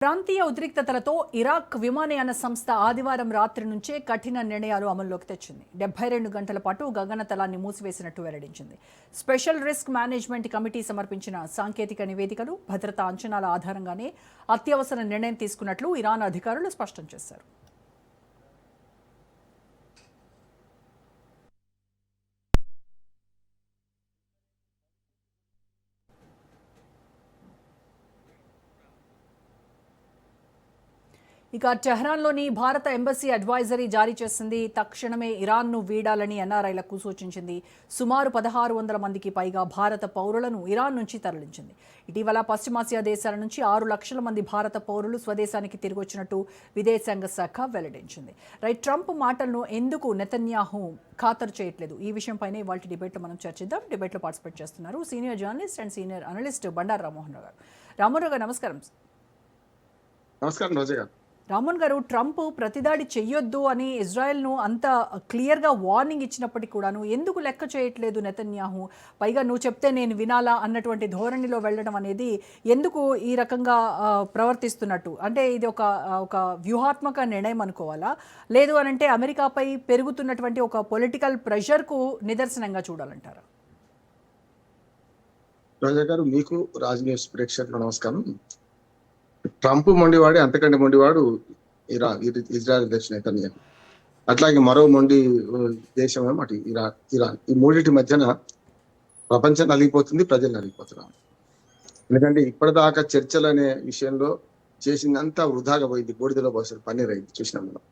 ప్రాంతీయ ఉద్రిక్తతలతో ఇరాక్ విమానయాన సంస్థ ఆదివారం రాత్రి నుంచే కఠిన నిర్ణయాలు అమల్లోకి తెచ్చింది. 72 గంటల పాటు గగనతలాన్ని మూసివేసినట్టు వెల్లడించింది. స్పెషల్ రిస్క్ మేనేజ్మెంట్ కమిటీ సమర్పించిన సాంకేతిక నివేదికలు, భద్రతా అంచనాల ఆధారంగానే అత్యవసర నిర్ణయం తీసుకున్నట్లు ఇరాన్ అధికారులు స్పష్టం చేశారు. ఇక టెహ్రాన్లోని భారత ఎంబసీ అడ్వైజరీ జారీ చేసింది. తక్షణమే ఇరాన్ను వీడాలని ఎన్ఆర్ఐలకు సూచించింది. సుమారు 1600 మందికి పైగా భారత పౌరులను ఇరాన్ నుంచి తరలించింది. ఇటీవల పశ్చిమాసియా దేశాల నుంచి 6 లక్షల మంది భారత పౌరులు స్వదేశానికి తిరిగొచ్చినట్టు విదేశాంగ శాఖ వెల్లడించింది. ట్రంప్ మాటలను ఎందుకు నెతన్యాహు ఖాతరు చేయట్లేదు? ఈ విషయంపైనే ఇవాళ డిబేట్లో మనం చర్చిద్దాం. డిబేట్లో పార్టిసిపేట్ చేస్తున్నారు senior journalist and senior analyst Bandaru Rammohan Rao garu. Rammohan గారు నమస్కారం. నమస్కారం రోజా గారు. రామ్మోహన్ గారు, ట్రంప్ ప్రతిదాడి చెయ్యొద్దు అని ఇజ్రాయెల్ను అంత క్లియర్గా వార్నింగ్ ఇచ్చినప్పటికీ కూడాను ఎందుకు లెక్క చేయట్లేదు నెతన్యాహు? పైగా నువ్వు చెప్తే నేను వినాలా అన్నటువంటి ధోరణిలో వెళ్ళడం అనేది ఎందుకు ఈ రకంగా ప్రవర్తిస్తున్నట్టు? అంటే ఇది ఒక వ్యూహాత్మక నిర్ణయం అనుకోవాలా, లేదు అని అంటే అమెరికాపై పెరుగుతున్నటువంటి ఒక పొలిటికల్ ప్రెషర్కు నిదర్శనంగా చూడాలంటారా? రోజా గారు, మీకు రాజ్ న్యూస్ ప్రేక్షకులకు నమస్కారం. ట్రంప్ మొండివాడి, అంతకంటే మొండివాడు ఇజ్రాయెల్ అధ్యక్షుడు నెతన్యాహు. అట్లాగే మరో మొండి దేశం అటు ఇరాన్. ఈ మూడింటి మధ్యన ప్రపంచం నలిగిపోతుంది, ప్రజలు నలిగిపోతున్నారు. ఎందుకంటే ఇప్పటిదాకా చర్చలు అనే విషయంలో చేసిందంతా వృధాగా పోయింది, బూడిదలో పోసిన పన్నీర్ అయింది. చూసినాం మనం.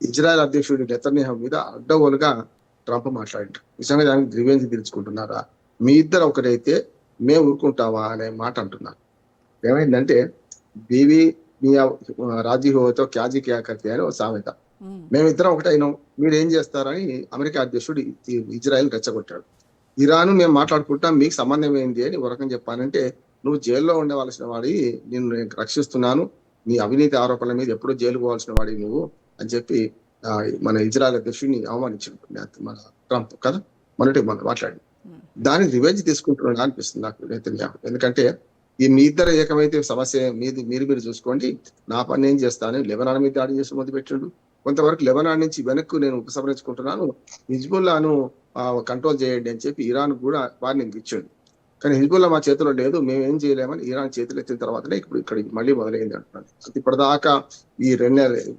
ఇజ్రాయెల్ అధ్యక్షుడు నెతన్యాహు మీద అడ్డగోలుగా ట్రంప్ మాట్లాడారు. నిజంగా దానికి రివెంజ్ తీర్చుకుంటున్నారా? మీ ఇద్దరు ఒకరైతే మేము ఊరుకుంటావా అనే మాట అంటున్నారు. ఏమైందంటే బీవీ మియా రాజీ హోతో క్యాజీ క్యా కర్తే అని ఒక సామెత. మేమిద్దరం ఒకటైనా మీరు ఏం చేస్తారని అమెరికా అధ్యక్షుడు ఇజ్రాయెల్ రెచ్చగొట్టాడు. ఇరాన్ మేము మాట్లాడుకుంటాం, మీకు సంబంధం ఏంది అని ఒక రకం చెప్పానంటే, నువ్వు జైల్లో ఉండవలసిన వాడి, నేను రక్షిస్తున్నాను, నీ అవినీతి ఆరోపణల మీద ఎప్పుడూ జైలు పోవాల్సిన వాడి నువ్వు అని చెప్పి మన ఇజ్రాయెల్ అధ్యక్షుడిని అవమానించాడు మన ట్రంప్ కదా. మనం మాట్లాడి దానికి రివెంజ్ తీసుకుంటున్నా అనిపిస్తుంది నాకు నెతన్యాహు. ఎందుకంటే ఈ మీ ఇద్దరు ఏకమైతే సమస్య మీరు చూసుకోండి, నా పని నేను చేస్తాను. లెబనాన్ మీద దాడి చేసి మొదలుపెట్టిండు. కొంతవరకు లెబనాన్ నుంచి వెనక్కు నేను ఉపసంహరించుకుంటున్నాను, హిజ్బుల్లాను కంట్రోల్ చేయండి అని చెప్పి ఇరాన్ కూడా వార్నింగ్ ఇచ్చాడు. కానీ హిజ్బుల్లా మా చేతిలో లేదు, మేము ఏం చేయలేమని ఇరాన్ చేతులు ఎత్తిన తర్వాతనే ఇప్పుడు ఇక్కడ మళ్ళీ మొదలైంది అంటున్నాను. ఇప్పటిదాకా ఈ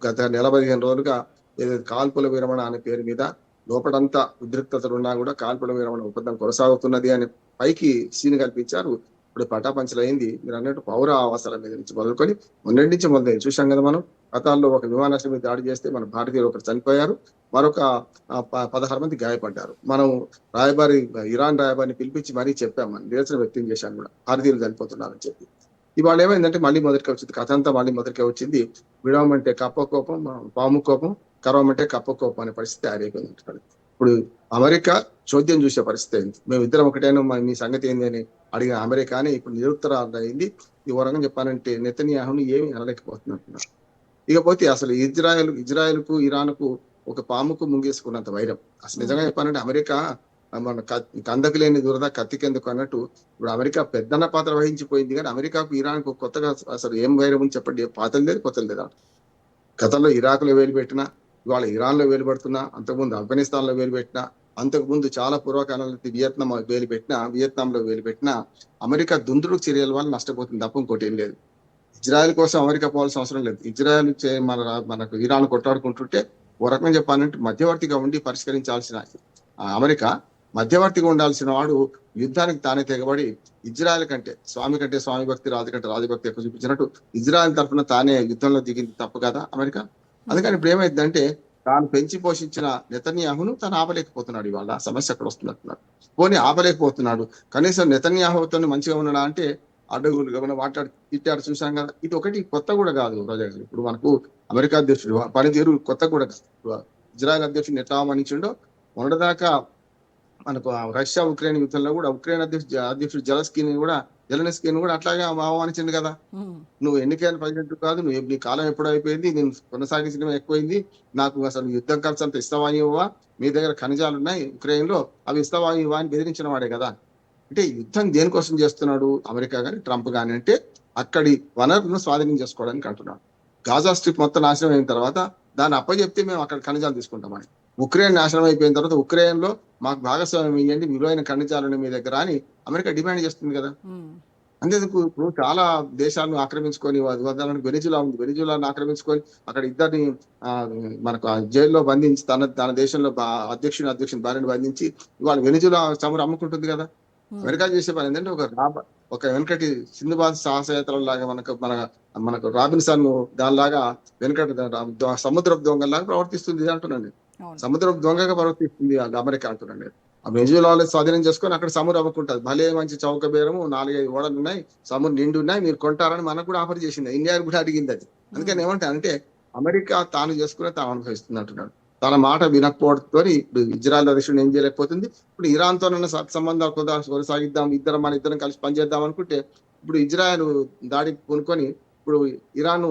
గత 15 రోజులుగా ఏదైతే కాల్పుల విరమణ అనే పేరు మీద లోపడంతా ఉద్రిక్తతలు ఉన్నా కూడా కాల్పుల విరమణ ఒప్పందం కొనసాగుతున్నది అని పైకి సీన్ కల్పించారు. ఇప్పుడు పటాపంచలైంది. మీరు అన్నట్టు పౌర ఆవాసాల మీద నుంచి మొదలుకొని మొన్నటి నుంచి మొదలైంది. చూసాం కదా మనం. గతాల్లో ఒక విమానాశ్రయం మీద దాడి చేస్తే మన భారతీయులు ఒకరు చనిపోయారు, మరొక 16 మంది గాయపడ్డారు. మనం ఇరాన్ రాయబారిని పిలిపించి మరీ చెప్పాం, మనం నిరసన వ్యక్తం చేశాను కూడా, భారతీయులు చనిపోతున్నారని చెప్పి. ఇవాళ ఏమైందంటే మళ్ళీ మొదటికి వచ్చింది, కథ అంతా మళ్ళీ మొదటికే వచ్చింది. విడవమంటే కప్ప కోపం, పాము కోపం, కరవమంటే కప్ప కోపం అనే పరిస్థితి తయారైపోయింది. ఇప్పుడు అమెరికా చోద్యం చూసే పరిస్థితి అయింది. మేము ఇద్దరం ఒకటైనా మీ సంగతి ఏంది అని అడిగిన అమెరికానే ఇప్పుడు నిరుత్తరాలు అయింది. ఈ వరంగా చెప్పాలంటే నెతన్యాహుని ఏమి అనలేకపోతున్నట్టున్నారు. ఇకపోతే అసలు ఇజ్రాయెల్కు ఇరాన్కు ఒక పాముకు ముంగేసుకున్నంత వైరం. అసలు నిజంగా చెప్పాలంటే అమెరికా మన కందకు లేని దురద కత్తికెందుకు అన్నట్టు ఇప్పుడు అమెరికా పెద్దన్న పాత్ర వహించిపోయింది. కానీ అమెరికాకు ఇరాన్కు కొత్తగా అసలు ఏం వైరం అని చెప్పండి, పాతలు లేదు కొత్తలు లేదా. గతంలో ఇరాక్లో వేలు పెట్టినా, ఇవాళ ఇరాన్లో వేలు పెడుతున్నా, అంతకుముందు ఆఫ్ఘనిస్తాన్లో వేలు పెట్టినా, అంతకుముందు చాలా పూర్వకాలంలో వియత్నాంలో వేలు పెట్టినా అమెరికా దుందుడు చర్యల వల్ల నష్టపోతుంది తప్ప ఇంకోటి ఏం లేదు. ఇజ్రాయెల్ కోసం అమెరికా పోవాల్సిన అవసరం లేదు. ఇజ్రాయెల్ మనకు ఇరాన్ కొట్టాడుకుంటుంటే ఓ రకంగా చెప్పాలంటే మధ్యవర్తిగా ఉండి పరిష్కరించాల్సిన అమెరికా మధ్యవర్తిగా ఉండాల్సిన వాడు యుద్ధానికి తానే తెగబడి ఇజ్రాయెల్ కంటే స్వామి భక్తి, రాజు కంటే రాజభక్తి ఎక్కువ చూపించినట్టు ఇజ్రాయెల్ తరఫున తానే యుద్ధంలో దిగింది తప్పు కదా అమెరికా. అందుకని ఇప్పుడు ఏమైందంటే తాను పెంచి పోషించిన నెతన్యాహును తాను ఆపలేకపోతున్నాడు. ఇవాళ సమస్య అక్కడ వస్తున్నట్టున్నారు. పోనీ ఆపలేకపోతున్నాడు, కనీసం నెతన్యాహుతో మంచిగా ఉన్నాడా అంటే అడ్డగులుగా తిట్టాడు. చూసాం కదా. ఇది ఒకటి కొత్త కూడా కాదు రోజా గారు. ఇప్పుడు మనకు అమెరికా అధ్యక్షుడు పనితీరు కొత్త కూడా కాదు. ఇజ్రాయెల్ అధ్యక్షుడు ఎట్లా ఆహ్వానించిండో మొన్నటిదాకా మనకు రష్యా ఉక్రెయిన్ యుద్ధంలో కూడా ఉక్రెయిన్ అధ్యక్షుడు జెలెన్స్కీని కూడా అట్లాగే ఆహ్వానించింది కదా. నువ్వు ఎన్నికైన ప్రెసిడెంట్ కాదు, నీ కాలం ఎప్పుడు అయిపోయింది, నేను కొనసాగించడం ఎక్కువైంది, నాకు అసలు యుద్ధం ఖర్చు అంత ఇస్తావా ఇవ్వవా, మీ దగ్గర ఖనిజాలు ఉన్నాయి ఉక్రెయిన్ లో, అవి ఇస్తావా ఇవ్వా అని బెదిరించిన వాడే కదా. అంటే యుద్ధం దేనికోసం చేస్తున్నాడు అమెరికా కానీ ట్రంప్ కానీ అంటే అక్కడి వనరులను స్వాధీనం చేసుకోవడానికి అంటున్నాడు. గాజా స్ట్రిప్ మొత్తం నాశనం అయిన తర్వాత దాన్ని అప్పచెప్తే మేము అక్కడ ఖనిజాలు తీసుకుంటామని. ఉక్రెయిన్ నాశనం అయిపోయిన తర్వాత ఉక్రెయిన్ లో మాకు భాగస్వామ్యం ఇవ్వండి, విలువైన ఖనిజాలను మీ దగ్గర అని అమెరికా డిమాండ్ చేస్తుంది కదా. అంతేందుకు ఇప్పుడు చాలా దేశాలను ఆక్రమించుకొని ఉదాహరణకు వెనిజులా ఉంది, వెనిజులాను ఆక్రమించుకొని అక్కడ ఇద్దరిని మనకు జైల్లో బంధించి తన దేశంలో అధ్యక్షుని భార్యను బంధించి ఇవాళ వెనిజులా చమురు అమ్ముకుంటుంది కదా. అమెరికా చేసే పని ఏంటంటే ఒక వెనకటి సింధుబాద్ సాహసయాత్ర లాగా మనకు రాబిన్సన్ దానిలాగా వెనకటి సముద్రపు దొంగలాగా ప్రవర్తిస్తుంది అంటున్నాను. సముద్రపు దొంగగా ప్రవర్తిస్తుంది అమెరికా అంటున్నాను. ఆ వెనిజులాలో స్వాధీనం చేసుకొని అక్కడ సముద్రం అమ్ముకుంటుంది. భలే మంచి చౌక బేరము, 4-5 ఓడలు ఉన్నాయి, సముద్రం నిండు ఉన్నాయి, మీరు కొంటారని మనకు కూడా ఆఫర్ చేసింది. ఇండియా కూడా అడిగింది అది. అందుకని అంటే అమెరికా తాను చేసుకునే తాను అనుభవిస్తుంది అంటున్నాడు. తన మాట వినకపోవడంతో ఇప్పుడు ఇజ్రాయెల్ అధ్యక్షుడు ఏం చేయలేకపోతుంది. ఇప్పుడు ఇరాన్ తో సంబంధాలు కొనసాగిద్దాం, మన ఇద్దరం కలిసి పనిచేద్దాం అనుకుంటే ఇప్పుడు ఇజ్రాయెల్ దాడి కొనుక్కొని ఇప్పుడు ఇరాన్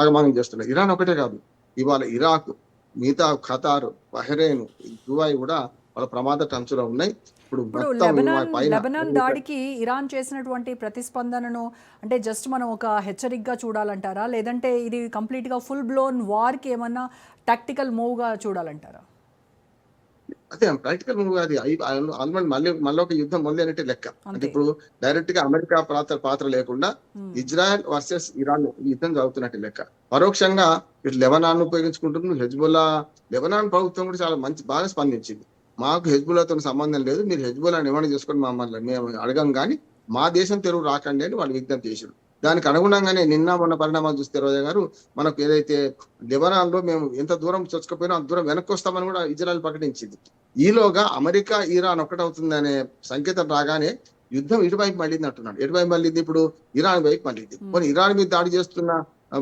ఆగమనం చేస్తున్నాడు. ఇరాన్ ఒకటే కాదు, ఇవాళ ఇరాక్, మిగతా ఖతార్, బహ్రెయిన్, దుబాయ్ కూడా వాళ్ళ ప్రమాద టంచులో ఉన్నాయి. ఇప్పుడు లెబనాన్ దాడికి ఇరాన్ చేసినటువంటి ప్రతిస్పందనను అంటే జస్ట్ మనం ఒక హెచ్చరికగా చూడాలంటారా, లేదంటే ఇది కంప్లీట్ గా ఫుల్ బ్లోన్ వార్ కి ఏమన్నా టాక్టికల్ మూవ్ గా చూడాలంటారా? అదే ప్రాక్టికల్ మూవ్ అది ఆల్రెడీ మళ్ళీ ఒక యుద్ధం మొదలైనట్టే లెక్క. అంటే ఇప్పుడు డైరెక్ట్ గా అమెరికా పాత్ర లేకుండా ఇజ్రాయెల్ వర్సెస్ ఇరాన్ యుద్ధం జరుగుతున్నట్టు లెక్క. పరోక్షంగా ఇటు లెబనాన్ ఉపయోగించుకుంటున్నారు, హెజ్బుల్లా. లెబనాన్ ప్రభుత్వం కూడా చాలా బాగా స్పందించింది. మాకు హెజ్బుల్లాతో సంబంధం లేదు, మీరు హెజ్బుల్లాని ఏమైనా చేసుకొని మమ్మల్ని మేము అడగం కానీ మా దేశం తెలుగు రాకండి అని వాళ్ళు విజ్ఞప్తి చేశారు. దానికి అనుగుణంగానే మొన్న పరిణామాలు చూస్తే రోజా గారు, మనకు ఏదైతే లెబనాన్ లో మేము ఎంత దూరం చొచ్చుకపోయినా అంత దూరం వెనక్కి వస్తామని కూడా ఇజ్రాయెల్ ప్రకటించింది. ఈలోగా అమెరికా ఇరాన్ ఒకటవుతుందనే సంకేతం రాగానే యుద్ధం ఇటువైపు మళ్ళీంది అంటున్నాడు. ఎటువైపు మళ్ళీంది? ఇప్పుడు ఇరాన్ వైపు మళ్ళీంది. మరి ఇరాన్ మీద దాడి చేస్తున్న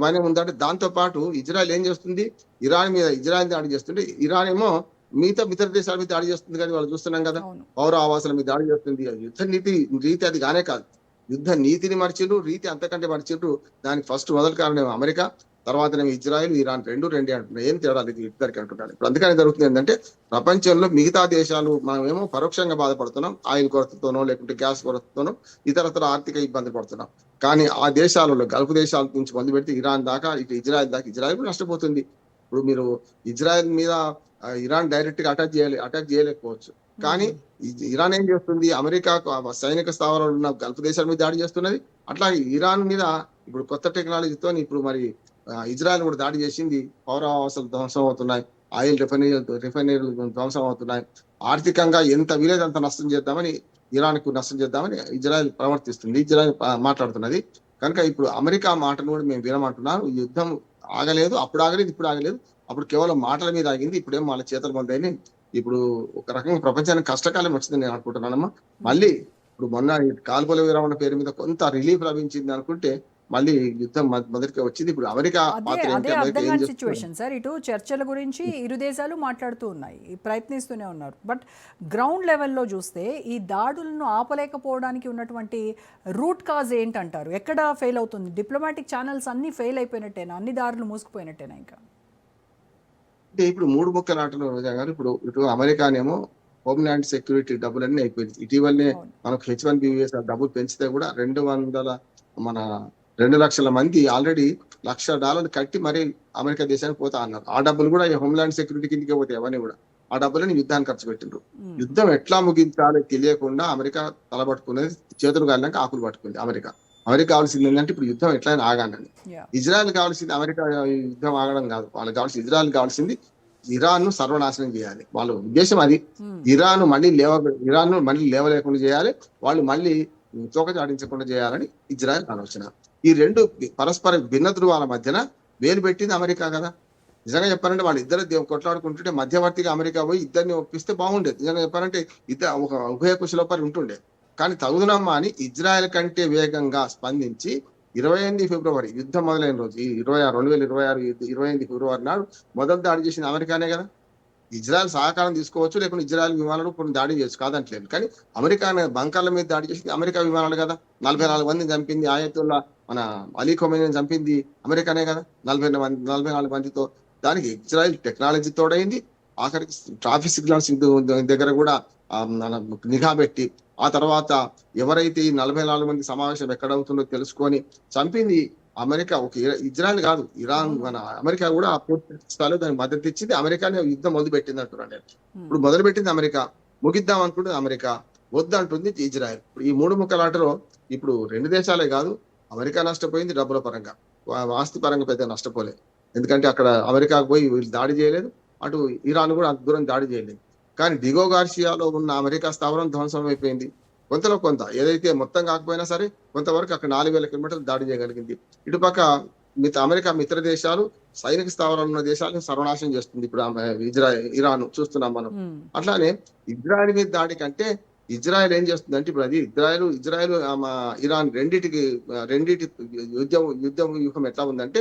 వైనం ఉందంటే దాంతో పాటు ఇజ్రాయెల్ ఏం చేస్తుంది? ఇజ్రాయెల్ దాడి చేస్తుంటే ఇరాన్ ఏమో మిగతా ఇతర దేశాల మీద దాడి చేస్తుంది. కానీ వాళ్ళు చూస్తున్నాం కదా, పౌర ఆవాసాల మీద దాడి చేస్తుంది. యుద్ధ రీతి అది కానే కాదు. యుద్ధ నీతిని మర్చిండ్రు, రీతి అంతకంటే మర్చిండ్రు. దానికి ఫస్ట్ మొదటి కారణం అమెరికా, తర్వాతనేమో ఇజ్రాయెల్, ఇరాన్ రెండే అంటున్నారు. ఏం తేడా ఇది ఇద్దరికి అంటున్నారు. ఇప్పుడు అందుకని జరుగుతుంది ఏంటంటే ప్రపంచంలో మిగతా దేశాలు మనమేమో పరోక్షంగా బాధపడుతున్నాం, ఆయిల్ కొరతతోనో లేకుంటే గ్యాస్ కొరతతోనో ఇతరత్ర ఆర్థిక ఇబ్బంది పడుతున్నాం. కానీ ఆ దేశాలలో గల్ఫ్ దేశాల నుంచి మొదలు పెడితే ఇరాన్ దాకా, ఇటు ఇజ్రాయెల్ దాకా ఇజ్రాయెల్ కూడా నష్టపోతుంది. ఇప్పుడు మీరు ఇజ్రాయెల్ మీద ఇరాన్ డైరెక్ట్ గా అటాక్ చేయలేకపోవచ్చు, కానీ ఇరాన్ ఏం చేస్తుంది? అమెరికా సైనిక స్థావరాలు ఉన్న గల్ఫ్ దేశాల మీద దాడి చేస్తున్నది. అట్లాగే ఇరాన్ మీద ఇప్పుడు కొత్త టెక్నాలజీతో ఇప్పుడు మరి ఇజ్రాయెల్ కూడా దాడి చేసింది. పౌర ఆవాసాలు ధ్వంసం అవుతున్నాయి, ఆయిల్ రిఫైనరీలు ధ్వంసం అవుతున్నాయి. ఆర్థికంగా ఎంత వీలైతే అంత నష్టం చేద్దామని, ఇరాన్ కు నష్టం చేద్దామని ఇజ్రాయెల్ ప్రవర్తిస్తుంది, ఇజ్రాయెల్ మాట్లాడుతున్నది. కనుక ఇప్పుడు అమెరికా మాటను కూడా మేము వినమంటున్నాను. ఈ యుద్ధం ఆగలేదు, అప్పుడు ఆగలేదు, ఇప్పుడు ఆగలేదు. అప్పుడు కేవలం మాటల మీద ఆగింది, ఇప్పుడేమో వాళ్ళ చేతుల మందైనా. ఇప్పుడు ఒక రకంగా ప్రపంచానికి కష్టకాలం వచ్చింది నేను అనుకుంటున్నానమ్మా. మళ్ళీ ఇప్పుడు మొన్న కాల్పుల విరమణ పేరు మీద కొంత రిలీఫ్ లభించింది అనుకుంటే మళ్ళీ యుద్ధం మొదటికి వచ్చింది. ఇప్పుడు అమెరికా సిచ్యువేషన్ సార్, ఇటు చర్చల గురించి ఇరు దేశాలు మాట్లాడుతూ ఉన్నాయి, ప్రయత్నిస్తూనే ఉన్నారు. బట్ గ్రౌండ్ లెవెల్లో చూస్తే ఈ దాడులను ఆపలేకపోవడానికి ఉన్నటువంటి రూట్ కాజ్ ఏంటంటారు? ఎక్కడ ఫెయిల్ అవుతుంది? డిప్లొమాటిక్ ఛానల్స్ అన్ని ఫెయిల్ అయిపోయినట్టేనా? అన్ని దారులు మూసుకుపోయినట్టేనా? ఇంకా అంటే ఇప్పుడు 3 ముక్కల ఆటలు రోజా గారు. ఇప్పుడు ఇటు అమెరికానేమో హోమ్లాండ్ సెక్యూరిటీ డబ్బులన్నీ అయిపోయింది. ఇటీవలనే మనకు H1B డబ్బులు పెంచితే కూడా 2 లక్షల మంది ఆల్రెడీ $1,00,000 కట్టి మరి అమెరికా దేశానికి పోతా అన్నారు. ఆ డబ్బులు కూడా హోమ్లాండ్ సెక్యూరిటీ కిందకే పోతాయి. అవన్నీ కూడా ఆ డబ్బులని యుద్ధానికి ఖర్చు పెట్టిండ్రు. యుద్ధం ఎట్లా ముగించాలి తెలియకుండా అమెరికా తలబట్టుకునేది, చేతులు కాలినాక ఆకులు పట్టుకుంది అమెరికా. కావాల్సింది ఏంటంటే ఇప్పుడు యుద్ధం ఎట్లయినా ఆగాలని. ఇజ్రాయెల్ కావాల్సింది అమెరికా యుద్ధం ఆగడం కాదు, వాళ్ళకి కావాల్సింది, ఇజ్రాయెల్ కావాల్సింది ఇరాన్ ను సర్వనాశనం చేయాలి. వాళ్ళ ఉద్దేశం అది. ఇరాన్ మళ్ళీ లేవలేకుండా చేయాలి, వాళ్ళు మళ్ళీ తోక చాటించకుండా చేయాలని ఇజ్రాయెల్ ఆలోచన. ఈ రెండు పరస్పర భిన్న ధృవాల మధ్యన వేలు పెట్టింది అమెరికా కదా. నిజంగా చెప్పారంటే వాళ్ళు ఇద్దరు కొట్లాడుకుంటుంటే మధ్యవర్తిగా అమెరికా పోయి ఇద్దరిని ఒప్పిస్తే బాగుండేది. నిజంగా చెప్పారంటే ఒక ఉభయ కుశలోపరి ఉంటుండే. కానీ తగుదనమ్మా అని ఇజ్రాయెల్ కంటే వేగంగా స్పందించి 28 ఫిబ్రవరి యుద్ధం మొదలైన రోజు, 2026 28 ఫిబ్రవరి నాడు మొదలు దాడి చేసింది అమెరికానే కదా. ఇజ్రాయెల్ సహకారం తీసుకోవచ్చు, లేకుంటే ఇజ్రాయెల్ విమానాలు కొన్ని దాడి చేయొచ్చు, కాదంటలేదు. కానీ అమెరికా బంకర్ల మీద దాడి చేసింది అమెరికా విమానాలు కదా. 44 మందిని చంపింది, ఆయతుల్లా మన అలీ ఖొమైనీని చంపింది అమెరికానే కదా, 44 మందితో. దానికి ఇజ్రాయెల్ టెక్నాలజీ తోడైంది. ఆఖరికి ట్రాఫిక్ సిగ్నల్స్ దగ్గర కూడా నిఘా పెట్టి ఆ తర్వాత ఎవరైతే ఈ 44 మంది సమావేశం ఎక్కడవుతుందో తెలుసుకొని చంపింది అమెరికా. ఒక ఇజ్రాయెల్ కాదు, ఇరాన్, అవును. మన అమెరికా కూడా ఆ పూర్తి స్థాయిలో దానికి మద్దతు ఇచ్చింది. అమెరికానే యుద్ధం మొదలు పెట్టింది అంటున్నాను నేను. ఉమ్. ఇప్పుడు మొదలు పెట్టింది అమెరికా, ముగిద్దాం అనుకుంటుంది అమెరికా, వద్దంటుంది ఇజ్రాయెల్. ఇప్పుడు ఈ మూడు ముక్కలాటలో ఇప్పుడు రెండు దేశాలే కాదు, అమెరికా నష్టపోయింది డబ్బుల పరంగా, ఆస్తి పరంగా పెద్ద నష్టపోలేదు. ఎందుకంటే అక్కడ అమెరికాకు పోయి వీళ్ళు దాడి చేయలేదు, అటు ఇరాన్ కూడా అంత దూరం దాడి చేయలేదు. కానీ డిగో గార్షియాలో ఉన్న అమెరికా స్థావరం ధ్వంసం అయిపోయింది. కొంతలో కొంత, ఏదైతే మొత్తం కాకపోయినా సరే కొంతవరకు అక్కడ 4000 కిలోమీటర్లు దాడి చేయగలిగింది. ఇటుపక్క అమెరికా మిత్ర దేశాలు సైనిక స్థావరాలు ఉన్న దేశాలను సర్వనాశనం చేస్తుంది ఇప్పుడు ఇరాన్ చూస్తున్నాం మనం. ఉమ్. అట్లానే ఇజ్రాయెల్ మీద దాడి కంటే ఇజ్రాయెల్ ఏం చేస్తుందంటే ఇప్పుడు అది ఇజ్రాయెల్ ఇరాన్ రెండిటి యుద్ధం వ్యూహం ఎట్లా ఉందంటే,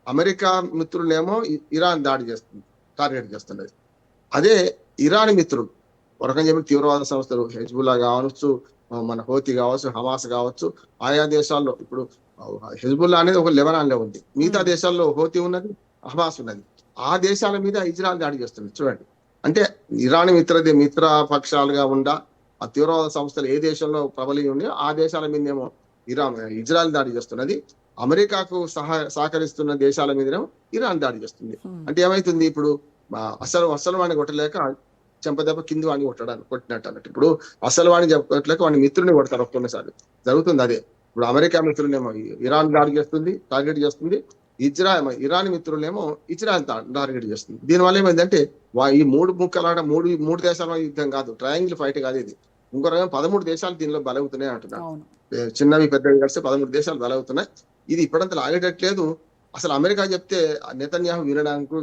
అమెరికా మిత్రులేమో ఇరాన్ దాడి చేస్తుంది, టార్గెట్ చేస్తున్నది. అదే ఇరాన్ మిత్రులు, ఒక రకంగా చెప్పి తీవ్రవాద సంస్థలు హెజ్బుల్లా కావచ్చు, మన హోతి కావచ్చు, హమాస్ కావచ్చు, ఆయా దేశాల్లో ఇప్పుడు హెజ్బుల్లా అనేది ఒక లెబనాన్ లో ఉంది, మిగతా దేశాల్లో హోతి ఉన్నది, హమాస్ ఉన్నది. ఆ దేశాల మీద ఇజ్రాయెల్ దాడి చేస్తుంది చూడండి. అంటే ఇరాన్ మిత్ర పక్షాలుగా ఉండా ఆ తీవ్రవాద సంస్థలు ఏ దేశంలో ప్రబలి ఉన్నాయో ఆ దేశాల మీదేమో ఇజ్రాయెల్ దాడి చేస్తున్నది. అమెరికాకు సహకరిస్తున్న దేశాల మీదనేమో ఇరాన్ దాడి చేస్తుంది. అంటే ఏమైతుంది ఇప్పుడు, అసలు వాడిని కొట్టలేక చెంపదెబ్బ కింది వాడిని కొట్టినట్టు అన్నట్టు. ఇప్పుడు అసలు వాడిని చెప్పట్లేక వాడిని మిత్రుని కొడతారు కొన్నిసార్లు, జరుగుతుంది అదే. ఇప్పుడు అమెరికా మిత్రులేమో ఇరాన్ దాడి చేస్తుంది, టార్గెట్ చేస్తుంది. ఇరాన్ మిత్రులేమో ఇజ్రాయెల్ టార్గెట్ చేస్తుంది. దీనివల్ల ఏమైందంటే ఈ మూడు ముక్కలాట, మూడు దేశాల యుద్ధం కాదు, ట్రయాంగిల్ ఫైట్ కాదు ఇది. ఇంకో రకం 13 దేశాలు దీనిలో బలవుతున్నాయి అంటున్నారు. అవును. చిన్నవి పెద్దవి కలిసి 13 దేశాలు బలవుతున్నాయి. ఇది ఇప్పుడంతా ఆగేటట్లేదు. అసలు అమెరికా చెప్తే నెతన్యాహు వినడానికి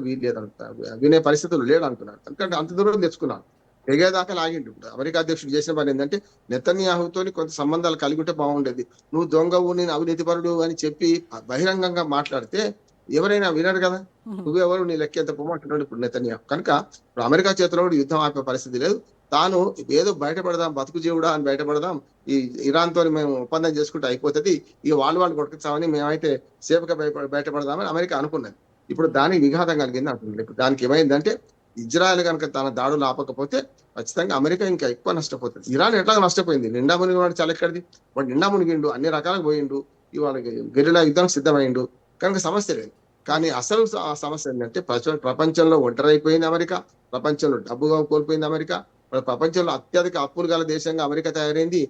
వినే పరిస్థితులు లేడు అంటున్నాడు. ఎందుకంటే అంత దూరం తెచ్చుకున్నాడు, తెగేదాకా లాగిండు. ఇప్పుడు అమెరికా అధ్యక్షుడు చేసిన పని ఏంటంటే, నెతన్యాహుతో కొంత సంబంధాలు కలిగి ఉంటే బాగుండేది. నువ్వు దొంగవు, నేను అవినీతిపరుడు అని చెప్పి బహిరంగంగా మాట్లాడితే ఎవరైనా వినరు కదా. నువ్వెవరు, నీ లెక్క ఎంత పొమ్మంటున్నాడు ఇప్పుడు నెతన్యాహు. కనుక ఇప్పుడు అమెరికా చేతిలో కూడా యుద్ధం ఆపే పరిస్థితి లేదు. తాను ఏదో బయటపడదాం, బతుకు జీవుడా అని బయటపడదాం, ఈ ఇరాన్ తో మేము ఒప్పందం చేసుకుంటే అయిపోతుంది, ఇక వాళ్ళు కొట్టుకొచ్చామని మేమైతే సేఫ్గా బయటపడదామని అమెరికా అనుకున్నది. ఇప్పుడు దానికి విఘాతం కలిగింది అంటున్నారు. ఇప్పుడు దానికి ఏమైందంటే, ఇజ్రాయెల్ కనుక తన దాడులు ఆపకపోతే ఖచ్చితంగా అమెరికా ఇంకా ఎక్కువ నష్టపోతుంది. ఇరాన్ ఎట్లా నష్టపోయింది, నిండా మునిగి వాడు చాలా ఎక్కడిది, వాడు నిండా మునిగిండు, అన్ని రకాలకు పోయిండు, ఇవాళ గెరిలా యుద్ధం సిద్ధమైండు, కనుక సమస్య లేదు. కానీ అసలు ఆ సమస్య ఏంటంటే, ప్రపంచంలో ఒంటరైపోయింది అమెరికా, ప్రపంచంలో డబ్బుగా కోల్పోయింది అమెరికా, ప్రపంచంలో అత్యధిక అప్పులు గల దేశంగా అమెరికా తయారైంది.